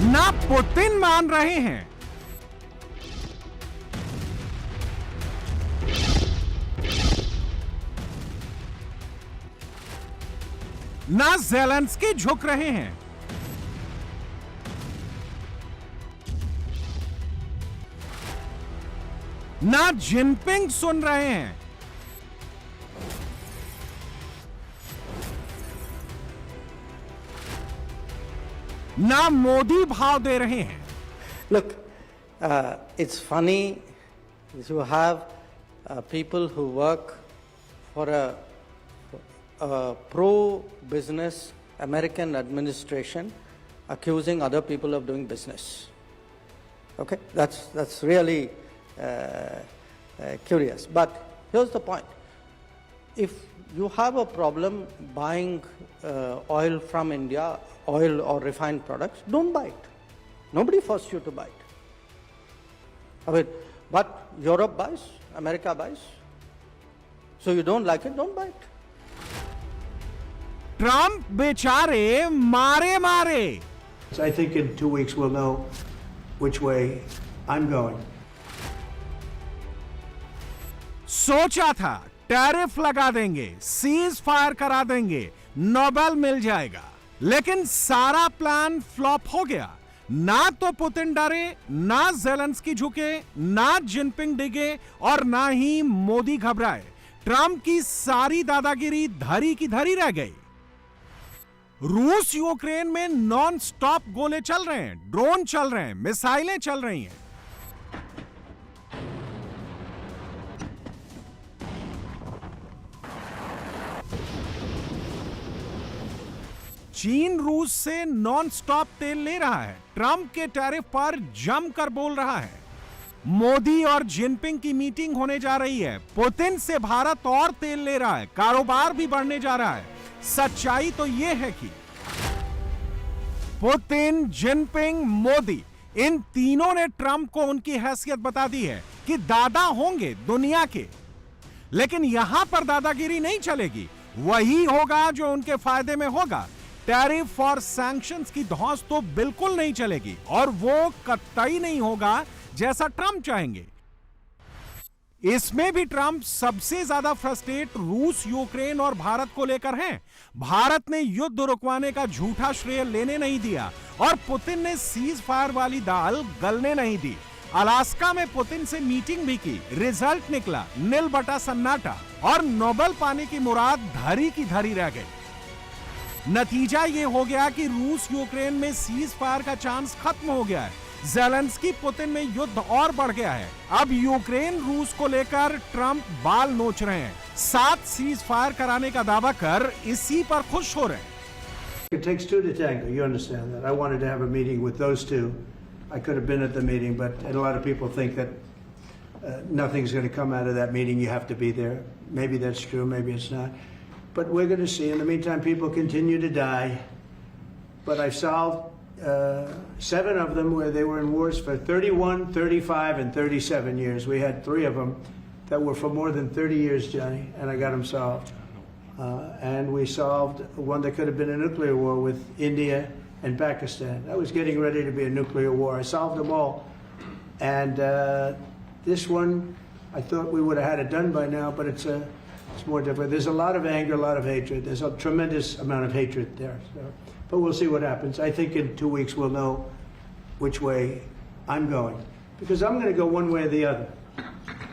ना पुतिन मान रहे हैं, ना ज़ेलेंस्की झुक रहे हैं। ना जिनपिंग सुन रहे हैं। ना मोदी भाव दे रहे हैं। Look, it's funny you have people who work for a pro-business American administration accusing other people of doing business. Okay, that's really curious. But here's the point: if you have a problem buying oil from India, oil or refined products, don't buy it. Nobody forced you to buy it. I mean, but Europe buys, America buys. So you don't like it, don't buy it. Trump बेचारे मारे मारे। I think in 2 weeks we'll know which way I'm going. सोचा था tariff लगा देंगे, cease fire करा देंगे, Nobel मिल जाएगा, लेकिन सारा प्लान फ्लॉप हो गया। ना तो पुतिन डरे, ना ज़ेलेंस्की झुके, ना जिनपिंग डिगे और ना ही मोदी घबराए। ट्रंप की सारी दादागिरी धरी की धरी रह गई। रूस यूक्रेन में नॉन स्टॉप गोले चल रहे हैं, ड्रोन चल रहे हैं, मिसाइलें चल रही हैं। चीन रूस से नॉन स्टॉप तेल ले रहा है, ट्रंप के टैरिफ पर जमकर बोल रहा है। मोदी और जिनपिंग की मीटिंग होने जा रही है। पुतिन से भारत और तेल ले रहा है, कारोबार भी बढ़ने जा रहा है। सच्चाई तो यह है कि पुतिन, जिनपिंग, मोदी, इन तीनों ने ट्रंप को उनकी हैसियत बता दी है कि दादा होंगे दुनिया के। लेकिन यहां पर दादागिरी नहीं चलेगी, वही होगा जो उनके फायदे में होगा। टैरिफ और सैंक्शंस की धौंस तो बिल्कुल नहीं चलेगी और वो कतई नहीं होगा जैसा ट्रंप चाहेंगे। इसमें भी ट्रंप सबसे ज्यादा फ्रस्ट्रेट रूस, यूक्रेन और भारत को लेकर हैं। भारत ने युद्ध रुकवाने का झूठा श्रेय लेने नहीं दिया और पुतिन ने सीज फायर वाली दाल गलने नहीं दी। अलास्का में पुतिन से मीटिंग भी की, रिजल्ट निकला नील बटा सन्नाटा और नोबेल पाने की मुराद धरी की धरी रह गई। नतीजा यह हो गया कि रूस यूक्रेन में सीज फायर का चांस खत्म हो गया है। ज़ेलेंस्की पुतिन में युद्ध और बढ़ गया है। अब यूक्रेन रूस को लेकर ट्रंप बाल नोच रहे हैं। 7 सीज फायर कराने का दावा कर इसी पर खुश हो रहे हैं। It takes two to tango, you understand that. I wanted to have a meeting with those two. I could have been at the meeting, but a lot of people think that nothing's going to come out of that meeting. You have to be there. Maybe that's true, maybe it's not. But we're going to see. In the meantime, people continue to die. But I've solved 7 of them where they were in wars for 31, 35, and 37 years. We had 3 of them that were for more than 30 years, Johnny, and I got them solved. And we solved one that could have been a nuclear war with India and Pakistan. That was getting ready to be a nuclear war. I solved them all. And this one, I thought we would have had it done by now, but it's more difficult. There's a lot of anger, a lot of hatred. There's a tremendous amount of hatred there. So, but we'll see what happens. I think in 2 weeks we'll know which way I'm going. Because I'm going to go one way or the other.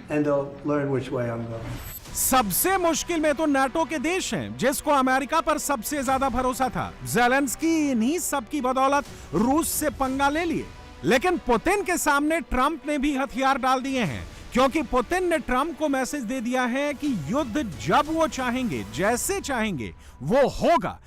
And they'll learn which way I'm going. सबसे मुश्किल में तो NATO के देश हैं, जिसको America पर सबसे ज्यादा भरोसा था। ज़ेलेंस्की इन्हीं सब की बदौलत रूस से पंगा ले लिए। लेकिन पुतिन के सामने ट्रंप ने भी हथियार डाल दिए हैं, क्योंकि पुतिन ने ट्रंप को मैसेज दे दिया है कि युद्ध जब वो चाहेंगे, जैसे चाहेंगे, वो होगा।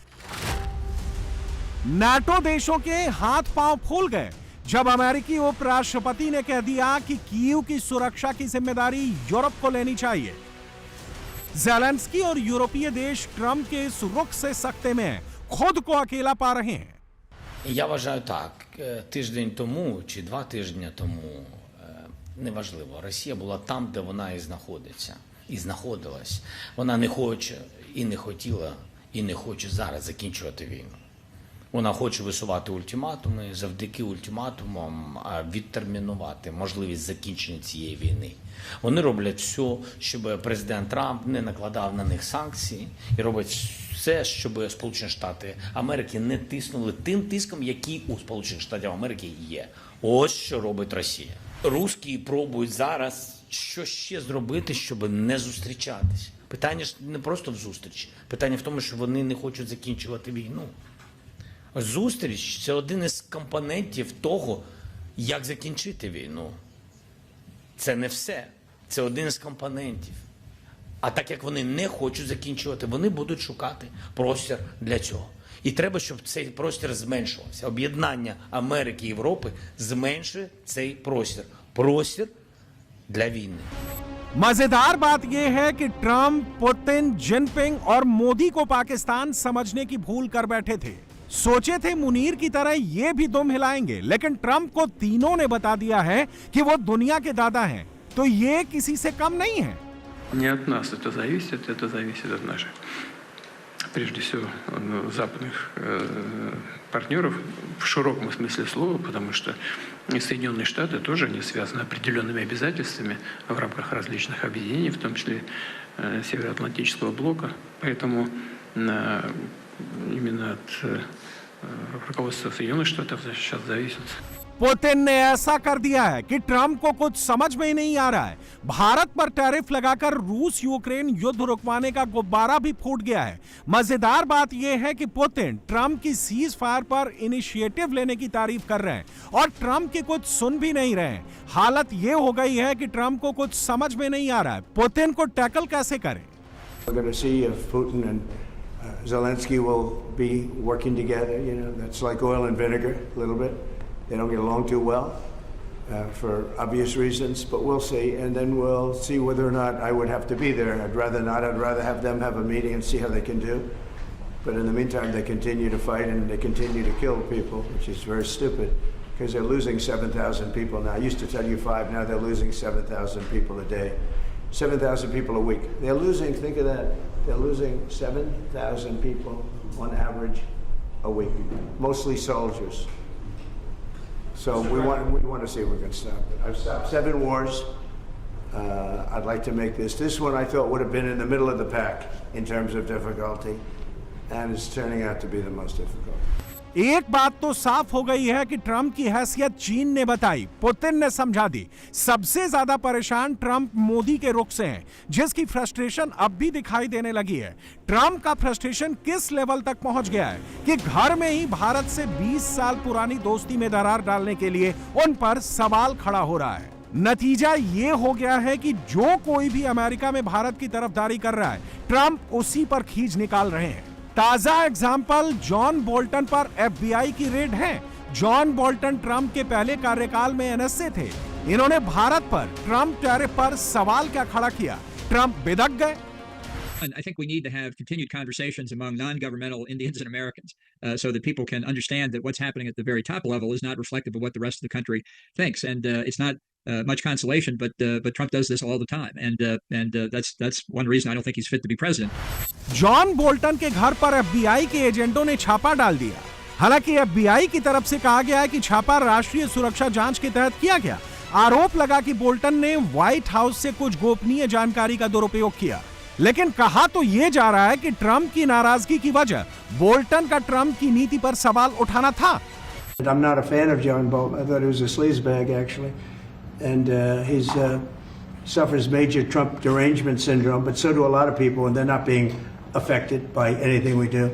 नाटो देशों के हाथ पांव फूल गए जब अमेरिकी उपराष्ट्रपति ने कह दिया कि कीव की सुरक्षा की जिम्मेदारी यूरोप को लेनी चाहिए। ज़ेलेंस्की और यूरोपीय देश ट्रंप के इस रुख से सकते में खुद को अकेला पा रहे हैं। Я вважаю так, тиждень тому чи 2 тижні тому, неважливо, Росія була там, де вона і знаходиться, і знаходилась. Вона не хоче, і не хотіла, і не хоче зараз закінчувати війну. Вона хоче висувати ультиматуми, завдяки ультиматумам відтермінувати можливість закінчення цієї війни. Вони роблять все, щоб президент Трамп не накладав на них санкції, і роблять все, щоб Сполучені Штати Америки не тиснули тим тиском, який у Сполучених Штатів Америки є. Ось що робить Росія. Русські пробують зараз що ще зробити, щоб не зустрічатись. Питання ж не просто в зустрічі. Питання в тому, що вони не хочуть закінчувати війну. Зустріч – це один із компонентів того, як закінчити війну. Це не все. Це один із компонентів. А так як вони не хочуть закінчувати, вони будуть шукати простір для цього. І треба, щоб цей простір зменшувався. Об'єднання Америки і Європи зменшує цей простір. Простір для війни. मजेदार बात यह है कि ट्रंप, पुतिन, जिनपिंग और मोदी को पाकिस्तान समझने की भूल कर बैठे थे। सोचे थे मुनीर की तरह ये भी दुम हिलाएंगे, लेकिन ट्रंप को तीनों ने बता दिया है कि वो दुनिया के दादा हैं, तो ये किसी से कम नहीं है। Не от нас это зависит от наших, прежде всего, западных партнеров в широком смысле слова, потому что Соединенные Штаты тоже не связаны определенными обязательствами в рамках различных объединений, в том числе Североатлантического блока. Поэтому именно от руководства Соединенных Штатов сейчас зависит. पुतिन ने ऐसा कर दिया है कि ट्रंप को कुछ समझ में ही नहीं आ रहा है। भारत पर टैरिफ लगाकर रूस यूक्रेन युद्ध रुकवाने का गुब्बारा भी फूट गया है। मजेदार बात यह है कि पुतिन ट्रंप की सीज फायर पर इनिशिएटिव लेने की तारीफ कर रहे हैं और ट्रंप की कुछ सुन भी नहीं रहे हैं। हालत यह हो गई है कि ट्रंप को कुछ समझ में नहीं आ रहा है। पुतिन को टैकल कैसे करें? We're going to see if Putin and Zelensky will be working together. You know, that's like oil and vinegar a little bit. They don't get along too well for obvious reasons, but we'll see. And then we'll see whether or not I would have to be there. I'd rather not. I'd rather have them have a meeting and see how they can do. But in the meantime, they continue to fight and they continue to kill people, which is very stupid because they're losing 7,000 people now. I used to tell you 5, now they're losing 7,000 people a day. 7,000 people a week. They're losing, think of that, they're losing 7,000 people on average a week, mostly soldiers. So we want to see if we can stop it. I've stopped 7 wars. I'd like to make this. This one I thought would have been in the middle of the pack in terms of difficulty, and it's turning out to be the most difficult. एक बात तो साफ हो गई है कि Trump की हैसियत चीन ने बताई, पुतिन ने समझा दी। सबसे ज्यादा परेशान ट्रंप मोदी के रुख से हैं, जिसकी फ्रस्ट्रेशन अब भी दिखाई देने लगी है। ट्रंप का फ्रस्ट्रेशन किस लेवल तक पहुंच गया है कि घर में ही भारत से 20 साल पुरानी दोस्ती में दरार डालने के लिए उन पर सवाल खड़ा हो रहा है। नतीजा ये हो गया है कि जो कोई भी अमेरिका में भारत की तरफदारी कर रहा है, ट्रंप उसी पर खींच निकाल रहे हैं। ताजा एग्जाम्पल जॉन बोल्टन पर FBI की रेड है। जॉन बोल्टन ट्रंप के पहले कार्यकाल में NSA थे। इन्होंने भारत पर ट्रंप टैरिफ पर सवाल क्या खड़ा किया? ट्रंप बिदक गए। And I think we need to have continued conversations among non-governmental Indians and Americans so that people can understand that what's happening at the very top level is not reflective of what the rest of the country thinks. And it's not much consolation, but Trump does this all the time. And that's one reason I don't think he's fit to be president. John Bolton के घर पर FBI के एजेंटों ने छापा डाल दिया। हालांकि FBI की तरफ से कहा गया है कि छापा राष्ट्रीय सुरक्षा जांच के तहत किया गया। आरोप लगा कि बोल्टन ने व्हाइट हाउस से कुछ गोपनीय जानकारी का दुरुपयोग किया। लेकिन कहा तो यह जा रहा है कि ट्रंप की नाराजगी की वजह बोल्टन का ट्रंप की नीति पर सवाल उठाना था। I'm not a fan of John Bolton. I thought he was a sleazebag, actually. And he suffers major Trump derangement syndrome, but so do a lot of people, and they're not being affected by anything we do.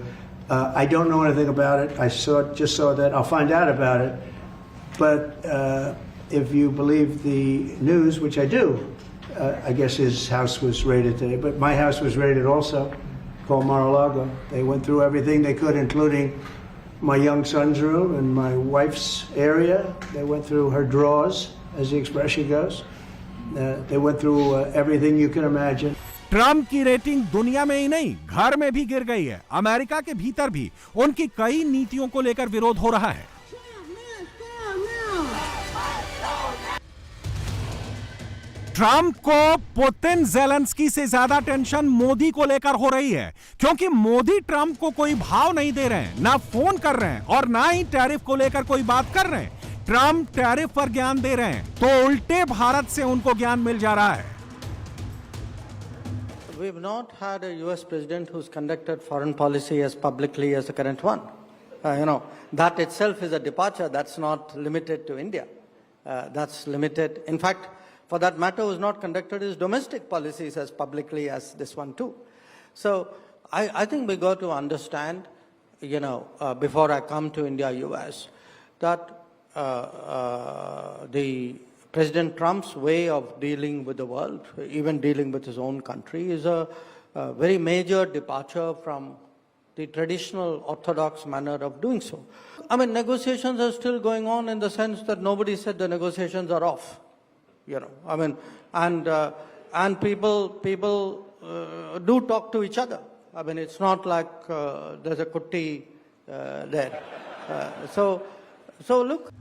I don't know anything about it. I just saw that. I'll find out about it. But if you believe the news, which I do, I guess his house was raided today, but my house was raided also, called Mar-a-Lago. They went through everything they could, including my young son's room and my wife's area. They went through her drawers, as the expression goes. They went through everything you can imagine. Trump की rating दुनिया में ही नहीं, घर में भी गिर गई है। अमेरिका के भीतर भी उनकी कई नीतियों को लेकर विरोध हो रहा है। ट्रंप को पुतिन ज़ेलेंस्की से ज्यादा टेंशन मोदी को लेकर हो रही है, क्योंकि मोदी ट्रंप को कोई भाव नहीं दे रहे हैं, ना फोन कर रहे हैं और ना ही टैरिफ को लेकर कोई बात कर रहे हैं। ट्रंप टैरिफ पर ज्ञान दे रहे हैं तो उल्टे भारत से उनको ज्ञान मिल जा रहा है। We've not had a US president who's conducted foreign policy as publicly as the current one. That itself is a departure. That's not limited to India. That's limited. In fact, for that matter, who's not conducted his domestic policies as publicly as this one too. So I think we got to understand, before I come to India-US, that the President Trump's way of dealing with the world, even dealing with his own country, is a very major departure from the traditional orthodox manner of doing so. I mean, negotiations are still going on in the sense that nobody said the negotiations are off. And people do talk to each other. I mean, it's not like there's a kutti there. So look.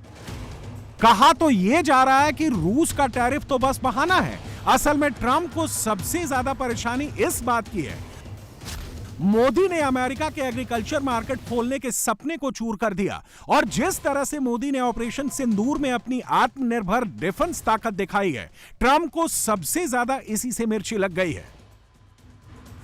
कहा तो ये जा रहा है कि रूस का tariff तो बस बहाना है। असल में ट्रंप को सबसे ज्यादा परेशानी इस बात की है, मोदी ने अमेरिका के एग्रीकल्चर मार्केट खोलने के सपने को चूर कर दिया और जिस तरह से मोदी ने ऑपरेशन सिंदूर में अपनी आत्मनिर्भर डिफेंस ताकत दिखाई है, ट्रंप को सबसे ज्यादा इसी से मिर्ची लग गई है।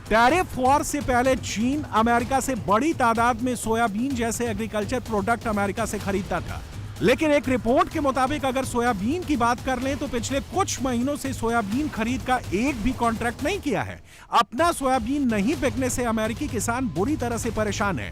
टैरिफ वॉर से पहले चीन अमेरिका से बड़ी तादाद में सोयाबीन जैसे एग्रीकल्चर प्रोडक्ट अमेरिका से खरीदता था, लेकिन एक रिपोर्ट के मुताबिक अगर सोयाबीन की बात कर लें तो पिछले कुछ महीनों से सोयाबीन खरीद का एक भी कॉन्ट्रैक्ट नहीं किया है। अपना सोयाबीन नहीं बिकने से अमेरिकी किसान बुरी तरह से परेशान है।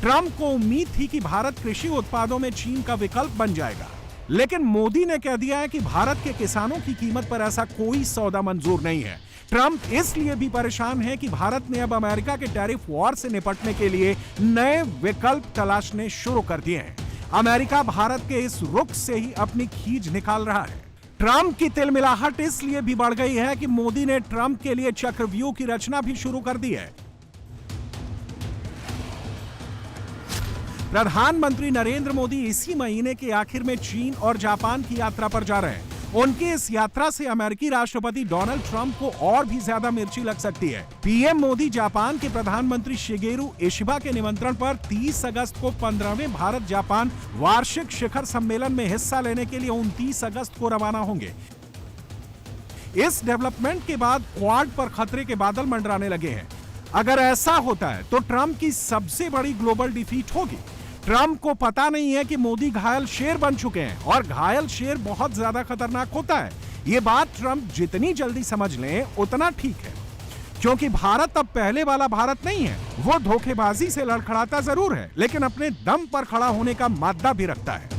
ट्रंप को उम्मीद थी कि भारत कृषि उत्पादों में चीन का विकल्प बन जाएगा, लेकिन मोदी ने कह दिया है कि भारत के किसानों की कीमत पर ऐसा कोई सौदा मंजूर नहीं है। ट्रंप इसलिए भी परेशान है कि भारत ने अब अमेरिका के टैरिफ वॉर से निपटने के लिए नए विकल्प तलाशने शुरू कर दिए हैं। अमेरिका भारत के इस रुख से ही अपनी खींच निकाल रहा है। ट्रंप की तिलमिलाहट इसलिए भी बढ़ गई है कि मोदी ने ट्रंप के लिए चक्रव्यूह की रचना भी शुरू कर दी है। प्रधानमंत्री नरेंद्र मोदी इसी महीने के आखिर में चीन और जापान की यात्रा पर जा रहे हैं। उनकी इस यात्रा से अमेरिकी राष्ट्रपति डोनाल्ड ट्रंप को और भी ज्यादा मिर्ची लग सकती है। पीएम मोदी जापान के प्रधानमंत्री शिगेरू इशिबा के निमंत्रण पर 30 अगस्त को 15वें भारत जापान वार्षिक शिखर सम्मेलन में हिस्सा लेने के लिए 29 अगस्त को रवाना होंगे। इस डेवलपमेंट के बाद क्वाड पर खतरे के बादल मंडराने लगे हैं। अगर ऐसा होता है तो ट्रंप की सबसे बड़ी ग्लोबल डिफीट होगी। ट्रंप को पता नहीं है कि मोदी घायल शेर बन चुके हैं और घायल शेर बहुत ज्यादा खतरनाक होता है। ये बात ट्रंप जितनी जल्दी समझ लें उतना ठीक है, क्योंकि भारत अब पहले वाला भारत नहीं है। वो धोखेबाजी से लड़खड़ाता जरूर है, लेकिन अपने दम पर खड़ा होने का मादा भी रखता है।